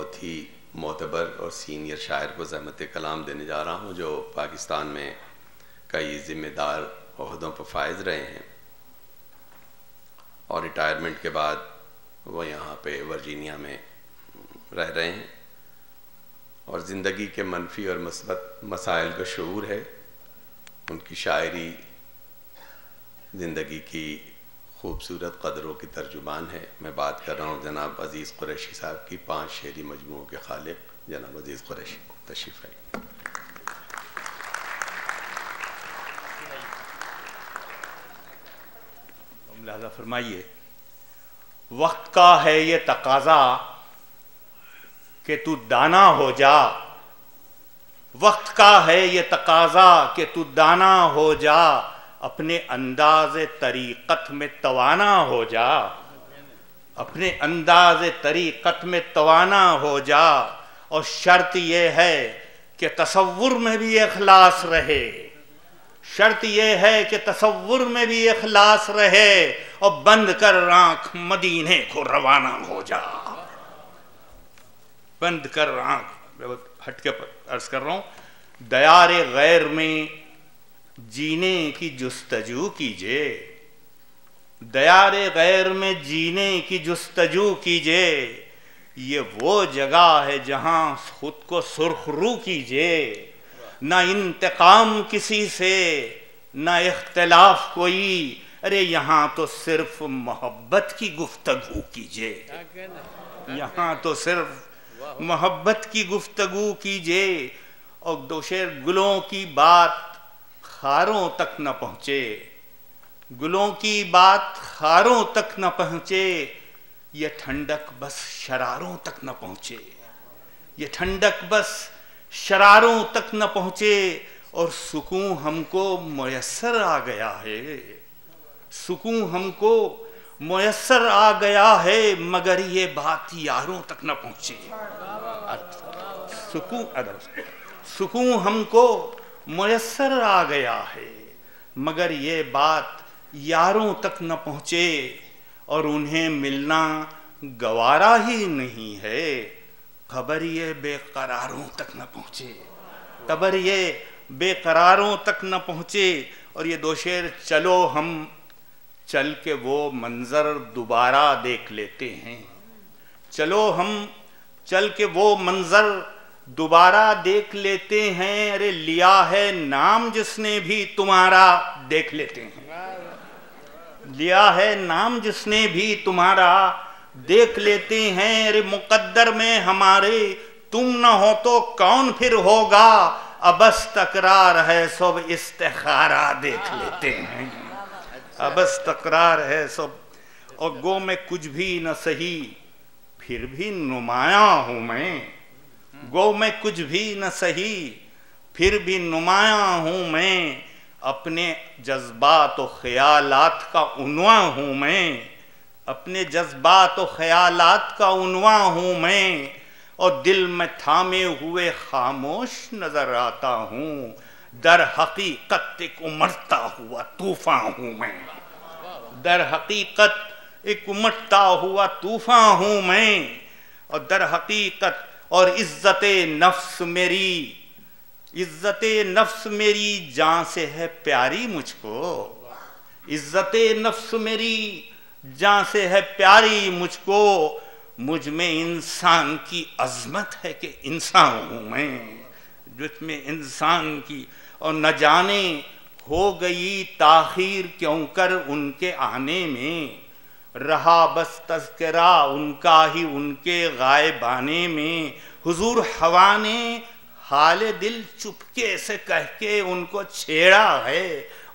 बहुत ही मोतबर और सीनियर शायर को ज़हमत कलाम देने जा रहा हूँ, जो पाकिस्तान में कई ज़िम्मेदार ओहदों पर फायज रहे हैं और रिटायरमेंट के बाद वो यहाँ पे वर्जीनिया में रह रहे हैं और ज़िंदगी के मनफी और मस्बत मसाइल का शऊर है। उनकी शायरी ज़िंदगी की खूबसूरत कदरों की तर्जुमान है। मैं बात कर रहा हूँ जनाब अज़ीज़ कुरैशी साहब की, 5 शेरी मजमूओं के खालिक जनाब अज़ीज़ कुरैशी। तशरीफ़ है। लिहाजा फरमाइए, वक्त का है ये तकाजा कि तू दाना हो जा, वक्त का है ये तकाजा कि तू दाना हो जा, अपने अंदाज़े तरीक़त में तवाना हो जा, अपने अंदाज़े तरीक़त में तवाना हो जा। और शर्त यह है कि तसव्वुर में भी इखलास रहे, शर्त यह है कि तसव्वुर में भी इखलास रहे और बंद कर आँख मदीने को रवाना हो जा, बंद कर आँख। हटके पर अर्ज कर रहा हूँ, दयारे गैर में जीने की जुस्तजू कीजिए, दयारे गैर में जीने की जुस्तजू कीजिए। ये वो जगह है जहाँ खुद को सुरखरू कीजिए, ना इंतकाम किसी से ना इख्तिलाफ कोई, अरे यहाँ तो सिर्फ मोहब्बत की गुफ्तगू कीजिए, यहाँ तो सिर्फ मोहब्बत की गुफ्तगू कीजिए। और दो शेर, गुलों की बात खारों तक न पहुँचे, गुलों की बात खारों तक न पहुँचे, ये ठंडक बस शरारों तक न पहुँचे, ये ठंडक बस शरारों तक न पहुँचे। और सुकून हमको मुयस्सर आ गया है, सुकून हमको मुयस्सर आ गया है, मगर ये बात यारों तक न पहुँचे। सुकून हमको मुयस्सर आ गया है, मगर ये बात यारों तक न पहुँचे। और उन्हें मिलना गवारा ही नहीं है, खबर ये बेकरारों तक न पहुँचे, खबर ये बेकरारों तक न पहुँचे। और ये दो शेर, चलो हम चल के वो मंजर दोबारा देख लेते हैं, चलो हम चल के वो मंजर दोबारा देख लेते हैं, अरे लिया है नाम जिसने भी तुम्हारा देख लेते हैं, लिया है नाम जिसने भी तुम्हारा देख लेते हैं। अरे मुकद्दर में हमारे तुम न हो तो कौन फिर होगा, अबस तकरार है सब इस्तिखारा देख लेते हैं, अबस तकरार है सब। और गो मैं कुछ भी न सही फिर भी नुमाया हूं मैं, गो मैं कुछ भी न सही फिर भी नुमाया हूं मैं, अपने जज्बात और ख्यालात का उन्वा हूं मैं, अपने जज्बात और ख्यालात का उन्वा हूं मैं। और दिल में थामे हुए खामोश नजर आता हूं, दर हकीकत एक उमड़ता हुआ तूफान हूं मैं, दर हकीकत एक उमड़ता हुआ तूफान हूं मैं। और दर हकीकत और इज्जते नफ्स मेरी, इज्जते नफ्स मेरी जान से है प्यारी मुझको, इज्जते नफ्स मेरी जान से है प्यारी मुझको। मुझ में इंसान की अजमत है कि इंसान हूं मैं, जिसमें इंसान की। और न जाने हो गई ताखीर क्यों कर उनके आने में, रहा बस तज़किरा उनका ही उनके गायबाने में। हुजूर हवा ने हाले दिल चुपके से कह के उनको छेड़ा है,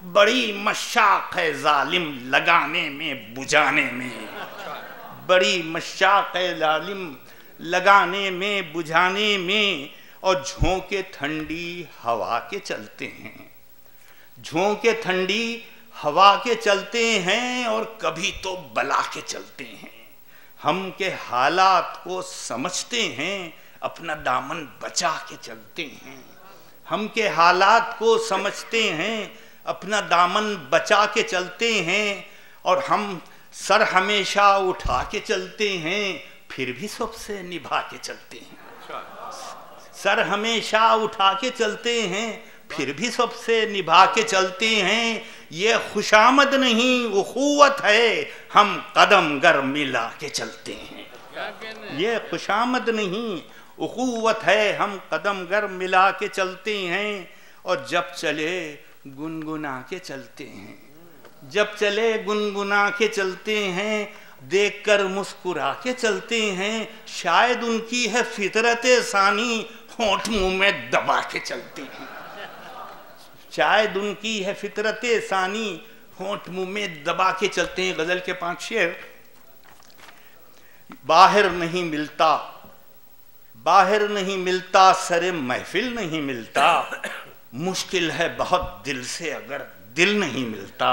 बड़ी मशाक है जालिम लगाने में बुझाने में, बड़ी मशाक है जालिम लगाने में बुझाने में। और झोंके ठंडी हवा के चलते हैं, झोंके ठंडी हवा के चलते हैं, और कभी तो बला के चलते हैं। हम के हालात को समझते हैं, अपना दामन बचा के चलते हैं, हम के हालात को समझते हैं, अपना दामन बचा के चलते हैं। और हम सर हमेशा उठा के चलते हैं, फिर भी सबसे निभा के चलते हैं। सर हमेशा उठा के चलते हैं, फिर भी सबसे निभा के चलते हैं। ये खुशामद नहीं उखुवत है, हम कदम गर मिला के चलते हैं। ये खुशामद नहीं उखुवत है, हम कदम गर मिला के चलते हैं। और जब चले गुनगुना के चलते हैं, जब चले गुनगुना के चलते हैं, देखकर मुस्कुरा के चलते हैं। शायद उनकी है फितरत सानी, होंठ मुंह में दबा के चलते हैं। शायद उनकी है फितरत सानी, होंठ मुंह में दबा के चलते हैं। गजल के 5 शेर। बाहर नहीं मिलता, बाहर नहीं मिलता, सरे महफिल नहीं मिलता। मुश्किल है बहुत दिल से अगर दिल नहीं मिलता।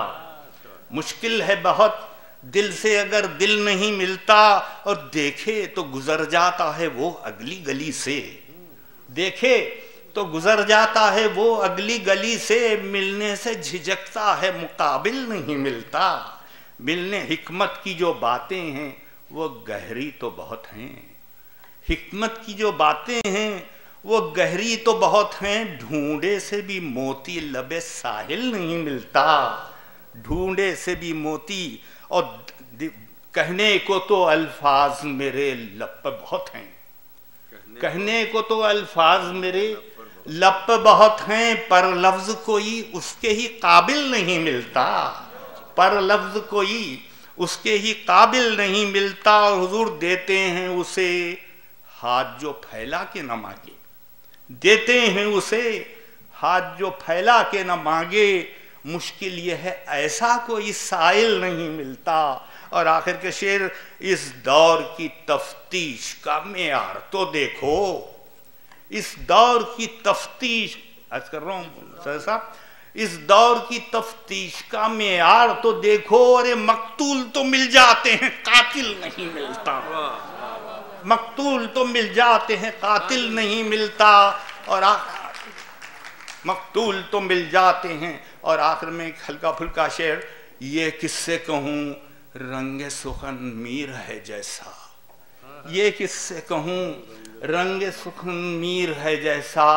मुश्किल है बहुत दिल से अगर दिल नहीं मिलता। और देखे तो गुजर जाता है वो अगली गली से। देखे तो गुजर जाता है वो अगली गली से। मिलने से झिझकता है मुकाबिल नहीं मिलता। मिलने हिकमत की जो बातें हैं वो गहरी तो बहुत हैं। हिकमत की जो बातें हैं वो गहरी तो बहुत हैं। ढूंढे से भी मोती लबे साहिल नहीं मिलता। ढूंढे से भी मोती, और कहने को तो अल्फाज मेरे लब पे बहुत हैं। कहने को तो अल्फाज मेरे लब पे बहुत हैं, पर लफ्ज कोई उसके ही काबिल नहीं मिलता। पर लफ्ज कोई उसके ही काबिल नहीं मिलता। और हुजूर देते हैं उसे हाथ जो फैला के न मांगे। देते हैं उसे हाथ जो फैला के न मांगे। मुश्किल यह है ऐसा कोई साइल नहीं मिलता। और आखिर के शेर, इस दौर की तफ्तीश का मेयार तो देखो। इस दौर की तफ्तीश, आज कर रहा हूं सर साहब, इस दौर की तफ्तीश का मेयार तो देखो। अरे मकतूल तो मिल जाते हैं, कातिल नहीं मिलता। मकतूल तो मिल जाते हैं, कातिल नहीं मिलता। और मकतूल तो मिल जाते हैं। और आखिर में एक हल्का फुल्का शेर, ये किससे कहूँ रंगे सुखन मीर है जैसा। ये किससे कहूँ रंगे सुखन मीर है जैसा।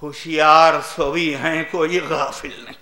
होशियार सोई हैं कोई गाफिल नहीं।